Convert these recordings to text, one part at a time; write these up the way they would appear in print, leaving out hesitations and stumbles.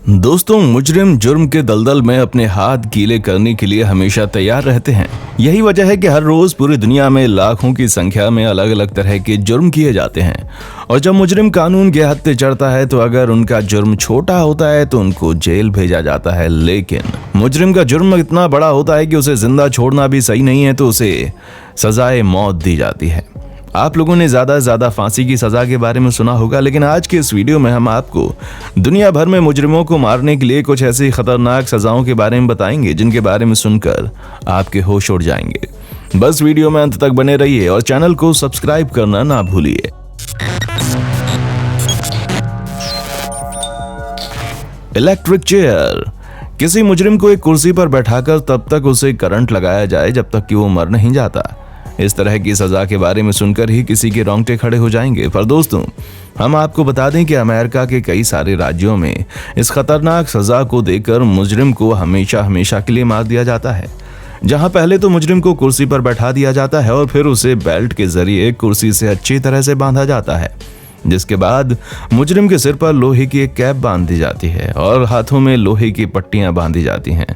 दोस्तों, मुजरिम जुर्म के दलदल में अपने हाथ गीले करने के लिए हमेशा तैयार रहते हैं। यही वजह है कि हर रोज पूरी दुनिया में लाखों की संख्या में अलग अलग तरह के जुर्म किए जाते हैं। और जब मुजरिम कानून के हत्थे चढ़ता है तो अगर उनका जुर्म छोटा होता है तो उनको जेल भेजा जाता है, लेकिन मुजरिम का जुर्म इतना बड़ा होता है कि उसे जिंदा छोड़ना भी सही नहीं है तो उसे सजाए मौत दी जाती है। आप लोगों ने ज्यादा से ज्यादा फांसी की सजा के बारे में सुना होगा, लेकिन आज के इस वीडियो में हम आपको दुनिया भर में मुजरिमों को मारने के लिए कुछ ऐसी खतरनाक सजाओं के बारे में बताएंगे जिनके बारे में सुनकर आपके होश उड़ जाएंगे। बस वीडियो में अंत तक बने रहिए और चैनल को सब्सक्राइब करना ना भूलिए। Electric chair. किसी मुजरिम को एक कुर्सी पर बैठाकर तब तक उसे करंट लगाया जाए जब तक कि वो मर नहीं जाता। इस तरह की सजा के बारे में सुनकर ही किसी के रोंगटे खड़े हो जाएंगे। पर दोस्तों, हम आपको बता दें कि अमेरिका के कई सारे राज्यों में इस खतरनाक सजा को देकर मुजरिम को हमेशा हमेशा के लिए मार दिया जाता है। जहां पहले तो मुजरिम को कुर्सी पर बैठा दिया जाता है और फिर उसे बेल्ट के जरिए कुर्सी से अच्छी तरह से बांधा जाता है, जिसके बाद मुजरिम के सिर पर लोहे की एक कैप बांध दी जाती है और हाथों में लोहे की पट्टियां बांधी जाती हैं,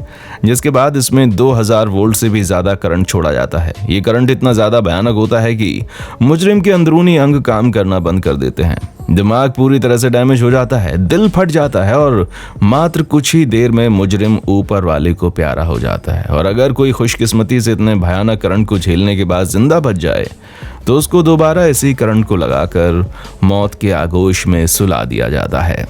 जिसके बाद इसमें 2000 वोल्ट से भी ज्यादा करंट छोड़ा जाता है। ये करंट इतना ज्यादा भयानक होता है कि मुजरिम के अंदरूनी अंग काम करना बंद कर देते हैं। दिमाग पूरी तरह से डैमेज हो जाता है, दिल फट जाता है और मात्र कुछ ही देर में मुजरिम ऊपर वाले को प्यारा हो जाता है। और अगर कोई खुशकिस्मती से इतने भयानक करंट को झेलने के बाद जिंदा बच जाए तो उसको दोबारा इसी करंट को लगाकर मौत के आगोश में सुला दिया जाता है।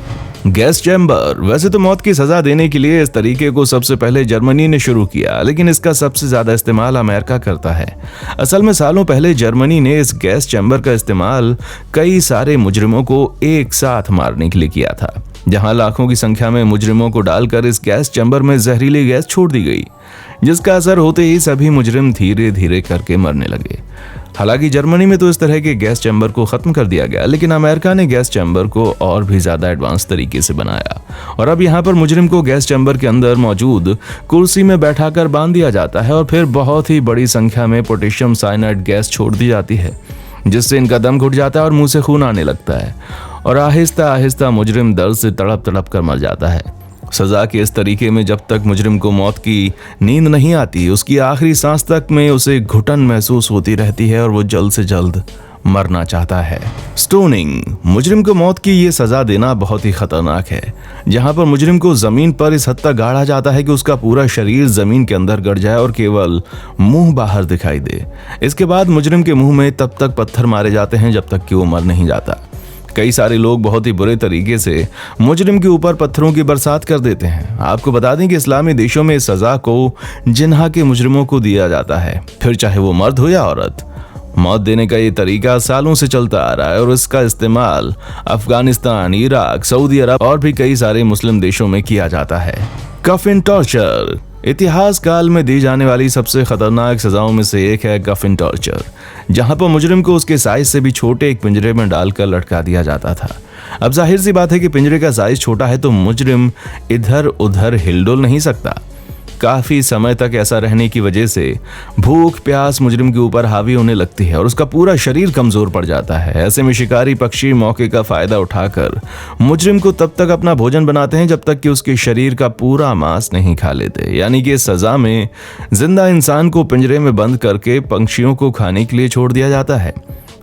Gas chamber. वैसे तो मौत की सजा देने के लिए इस तरीके को सबसे पहले जर्मनी ने शुरू किया, लेकिन इसका सबसे ज्यादा इस्तेमाल अमेरिका करता है। असल में सालों पहले जर्मनी ने इस गैस चैम्बर का इस्तेमाल कई सारे मुजरिमों को एक साथ मारने के लिए किया था, जहां लाखों की संख्या में मुजरिमों को डालकर इस गैस चैम्बर में जहरीली गैस छोड़ दी गई, जिसका असर होते ही सभी मुजरिम धीरे धीरे करके मरने लगे। हालांकि जर्मनी में तो इस तरह के गैस चैम्बर को खत्म कर दिया गया, लेकिन अमेरिका ने गैस चैम्बर को और भी ज्यादा एडवांस तरीके से बनाया और अब यहाँ पर मुजरिम को गैस चैम्बर के अंदर मौजूद कुर्सी में बैठाकर बांध दिया जाता है और फिर बहुत ही बड़ी संख्या में पोटेशियम साइनाइड गैस छोड़ दी जाती है, जिससे इनका दम घुट जाता है और मुंह से खून आने लगता है और आहिस्ता आहिस्ता मुजरिम दर्द से तड़प तड़प कर मर जाता है। सजा के इस तरीके में जब तक मुजरिम को मौत की नींद नहीं आती, उसकी आखिरी सांस तक में उसे घुटन महसूस होती रहती है और वो जल्द से जल्द मरना चाहता है। स्टोनिंग। मुजरिम को मौत की ये सजा देना बहुत ही खतरनाक है, जहां पर मुजरिम को जमीन पर इस हद तक गाड़ा जाता है कि उसका पूरा शरीर जमीन के अंदर गड़ जाए और केवल मुंह बाहर दिखाई दे। इसके बाद मुजरिम के मुंह में तब तक पत्थर मारे जाते हैं जब तक कि वो मर नहीं जाता। कई सारे लोग बहुत ही बुरे तरीके से मुजरिम के ऊपर पत्थरों की बरसात कर देते हैं। आपको बता दें कि इस्लामी देशों में इस सजा को जिन्हा के मुजरिमों को दिया जाता है, फिर चाहे वो मर्द हो या औरत। मौत देने का ये तरीका सालों से चलता आ रहा है और इसका इस्तेमाल अफगानिस्तान, इराक, सऊदी अरब और भी कई सारे मुस्लिम देशों में किया जाता है। कफिन टॉर्चर। इतिहास काल में दी जाने वाली सबसे खतरनाक सजाओं में से एक है कफिन टॉर्चर, जहां पर मुजरिम को उसके साइज से भी छोटे एक पिंजरे में डालकर लटका दिया जाता था। अब जाहिर सी बात है कि पिंजरे का साइज छोटा है तो मुजरिम इधर उधर हिलडुल नहीं सकता। काफी समय तक ऐसा रहने की वजह से भूख प्यास मुजरिम के ऊपर हावी होने लगती है और उसका पूरा शरीर कमजोर पड़ जाता है। ऐसे में शिकारी पक्षी मौके का फायदा उठाकर मुजरिम को तब तक अपना भोजन बनाते हैं जब तक कि उसके शरीर का पूरा मांस नहीं खा लेते। यानी कि इस सजा में जिंदा इंसान को पिंजरे में बंद करके पंछियों को खाने के लिए छोड़ दिया जाता है,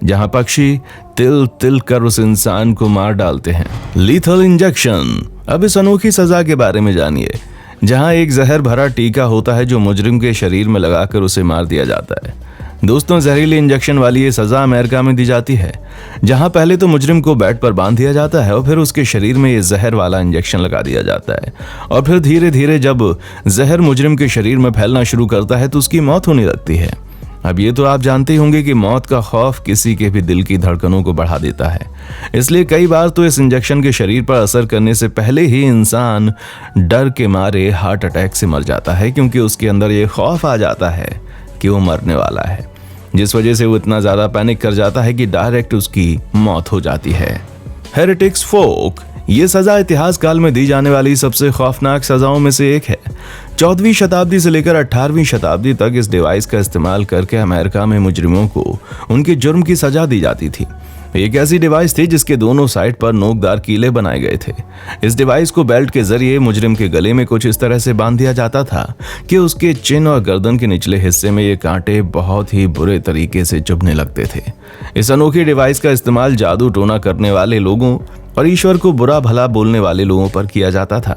जहां पक्षी तिल तिल कर उस इंसान को मार डालते हैं। Lethal injection. अब इस अनोखी सजा के बारे में जानिए, जहां एक जहर भरा टीका होता है जो मुजरिम के शरीर में लगाकर उसे मार दिया जाता है। दोस्तों, जहरीले इंजेक्शन वाली ये सजा अमेरिका में दी जाती है, जहां पहले तो मुजरिम को बेड पर बांध दिया जाता है और फिर उसके शरीर में ये जहर वाला इंजेक्शन लगा दिया जाता है और फिर धीरे धीरे जब जहर मुजरिम के शरीर में फैलना शुरू करता है तो उसकी मौत होने लगती है। अब ये तो आप जानते ही होंगे कि मौत का खौफ किसी के भी दिल की धड़कनों को बढ़ा देता है, इसलिए कई बार तो इस इंजेक्शन के शरीर पर असर करने से पहले ही इंसान डर के मारे हार्ट अटैक से मर जाता है, क्योंकि उसके अंदर ये खौफ आ जाता है कि वो मरने वाला है, जिस वजह से वो इतना ज्यादा पैनिक कर जाता है कि डायरेक्ट उसकी मौत हो जाती है। हेरेटिक्स फोक। ये सजा इतिहास काल में दी जाने वाली सबसे खौफनाक सजाओं में से एक है। 14वीं शताब्दी से लेकर 18वीं शताब्दी तक इस डिवाइस का इस्तेमाल करके अमेरिका में मुजरिमों को उनके जुर्म की सजा दी जाती थी। एक ऐसी डिवाइस थी जिसके दोनों साइड पर नोकदार कीले बनाए गए थे। इस डिवाइस को बेल्ट के जरिए मुजरिम के गले में कुछ इस तरह से बांध दिया जाता था कि उसके चिन और गर्दन के निचले हिस्से में ये कांटे बहुत ही बुरे तरीके से चुभने लगते थे। इस अनोखी डिवाइस का इस्तेमाल जादू टोना करने वाले लोगों और ईश्वर को बुरा भला बोलने वाले लोगों पर किया जाता था।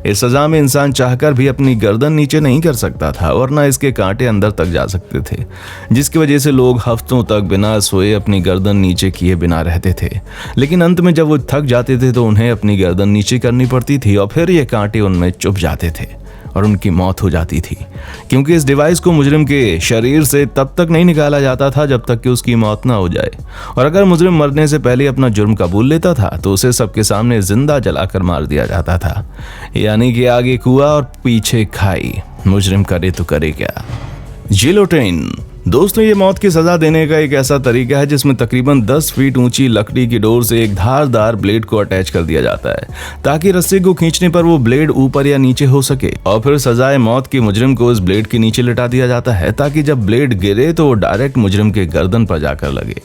इस सजा में इंसान चाहकर भी अपनी गर्दन नीचे नहीं कर सकता था, वरना इसके कांटे अंदर तक जा सकते थे, जिसकी वजह से लोग हफ्तों तक बिना सोए अपनी गर्दन नीचे किए बिना रहते थे। लेकिन अंत में जब वो थक जाते थे तो उन्हें अपनी गर्दन नीचे करनी पड़ती थी और फिर ये कांटे उनमें चुभ जाते थे और उनकी मौत हो जाती थी, क्योंकि इस डिवाइस को मुजरिम के शरीर से तब तक नहीं निकाला जाता था जब तक कि उसकी मौत ना हो जाए। और अगर मुजरिम मरने से पहले अपना जुर्म कबूल लेता था तो उसे सबके सामने जिंदा जलाकर मार दिया जाता था, यानी कि आगे कुआं और पीछे खाई। मुजरिम करे तो करे क्या। जिलोटिन दोस्तों, ये मौत की सजा देने का एक ऐसा तरीका है जिसमें तकरीबन 10 फीट ऊंची लकड़ी की डोर से एक धारदार ब्लेड को अटैच कर दिया जाता है ताकि रस्सी को खींचने पर वो ब्लेड ऊपर या नीचे हो सके, और फिर सजाए मौत के मुजरिम को इस ब्लेड के नीचे लिटा दिया जाता है ताकि जब ब्लेड गिरे तो वो डायरेक्ट मुजरिम के गर्दन पर जाकर लगे।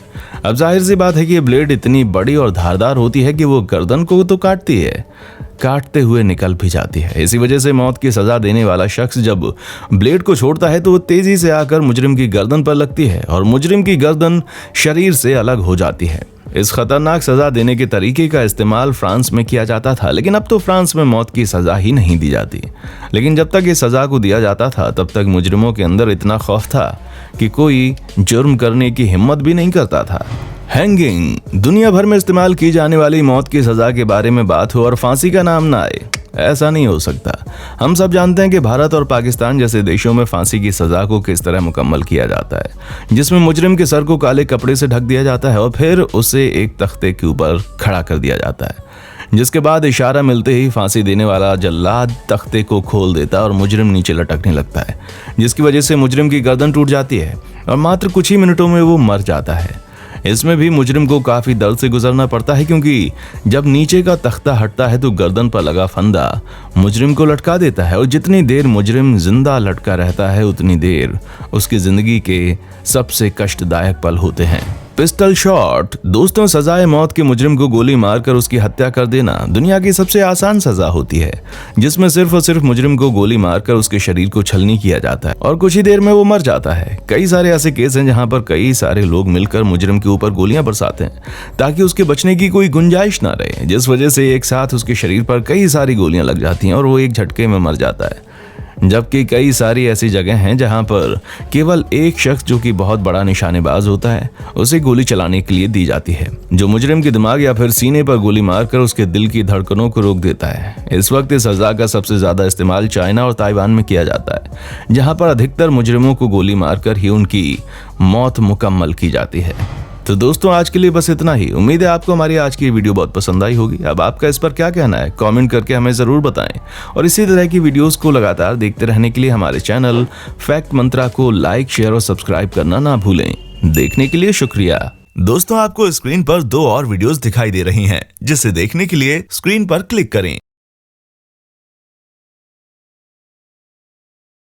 अब जाहिर सी बात है कि ये ब्लेड इतनी बड़ी और धारदार होती है कि वो गर्दन को तो काटती है, काटते हुए निकल भी जाती है। इसी वजह से मौत की सजा देने वाला शख्स जब ब्लेड को छोड़ता है तो वो तेजी से आकर मुजरिम की गर्दन पर लगती है और मुजरिम की गर्दन शरीर से अलग हो जाती है। इस खतरनाक सजा देने के तरीके का इस्तेमाल फ्रांस में किया जाता था, लेकिन अब तो फ्रांस में मौत की सजा ही नहीं दी जाती। लेकिन जब तक इस सजा को दिया जाता था तब तक मुजरिमों के अंदर इतना खौफ था कि कोई जुर्म करने की हिम्मत भी नहीं करता था। हैंगिंग दुनिया भर में इस्तेमाल की जाने वाली मौत की सजा के बारे में बात हो और फांसी का नाम ना आए, ऐसा नहीं हो सकता। हम सब जानते हैं कि भारत और पाकिस्तान जैसे देशों में फांसी की सजा को किस तरह मुकम्मल किया जाता है, जिसमें मुजरिम के सर को काले कपड़े से ढक दिया जाता है और फिर उसे एक तख्ते के ऊपर खड़ा कर दिया जाता है, जिसके बाद इशारा मिलते ही फांसी देने वाला जल्लाद तख्ते को खोल देता और मुजरिम नीचे लटकने लगता है, जिसकी वजह से मुजरिम की गर्दन टूट जाती है और मात्र कुछ ही मिनटों में वो मर जाता है। इसमें भी मुजरिम को काफी दर्द से गुजरना पड़ता है, क्योंकि जब नीचे का तख्ता हटता है तो गर्दन पर लगा फंदा मुजरिम को लटका देता है और जितनी देर मुजरिम जिंदा लटका रहता है उतनी देर उसकी जिंदगी के सबसे कष्टदायक पल होते हैं। पिस्टल शॉट दोस्तों, सजाए मौत के मुजरिम को गोली मारकर उसकी हत्या कर देना दुनिया की सबसे आसान सजा होती है, जिसमें सिर्फ और सिर्फ मुजरिम को गोली मारकर उसके शरीर को छलनी किया जाता है और कुछ ही देर में वो मर जाता है। कई सारे ऐसे केस हैं जहां पर कई सारे लोग मिलकर मुजरिम के ऊपर गोलियां बरसाते हैं ताकि उसके बचने की कोई गुंजाइश ना रहे, जिस वजह से एक साथ उसके शरीर पर कई सारी गोलियां लग जाती हैं और वो एक झटके में मर जाता है। जबकि कई सारी ऐसी जगह हैं जहां पर केवल एक शख्स जो कि बहुत बड़ा निशानेबाज होता है उसे गोली चलाने के लिए दी जाती है, जो मुजरिम के दिमाग या फिर सीने पर गोली मारकर उसके दिल की धड़कनों को रोक देता है। इस वक्त इस सजा का सबसे ज्यादा इस्तेमाल चाइना और ताइवान में किया जाता है, जहां पर अधिकतर मुजरिमों को गोली मारकर ही उनकी मौत मुकम्मल की जाती है। तो दोस्तों, आज के लिए बस इतना ही। उम्मीद है आपको हमारी आज की वीडियो बहुत पसंद आई होगी। अब आपका इस पर क्या कहना है कमेंट करके हमें जरूर बताएं और इसी तरह की वीडियोस को लगातार देखते रहने के लिए हमारे चैनल फैक्ट मंत्रा को लाइक, शेयर और सब्सक्राइब करना ना भूलें। देखने के लिए शुक्रिया। दोस्तों, आपको स्क्रीन पर 2 और वीडियोस दिखाई दे रही हैं, जिसे देखने के लिए स्क्रीन पर क्लिक करें।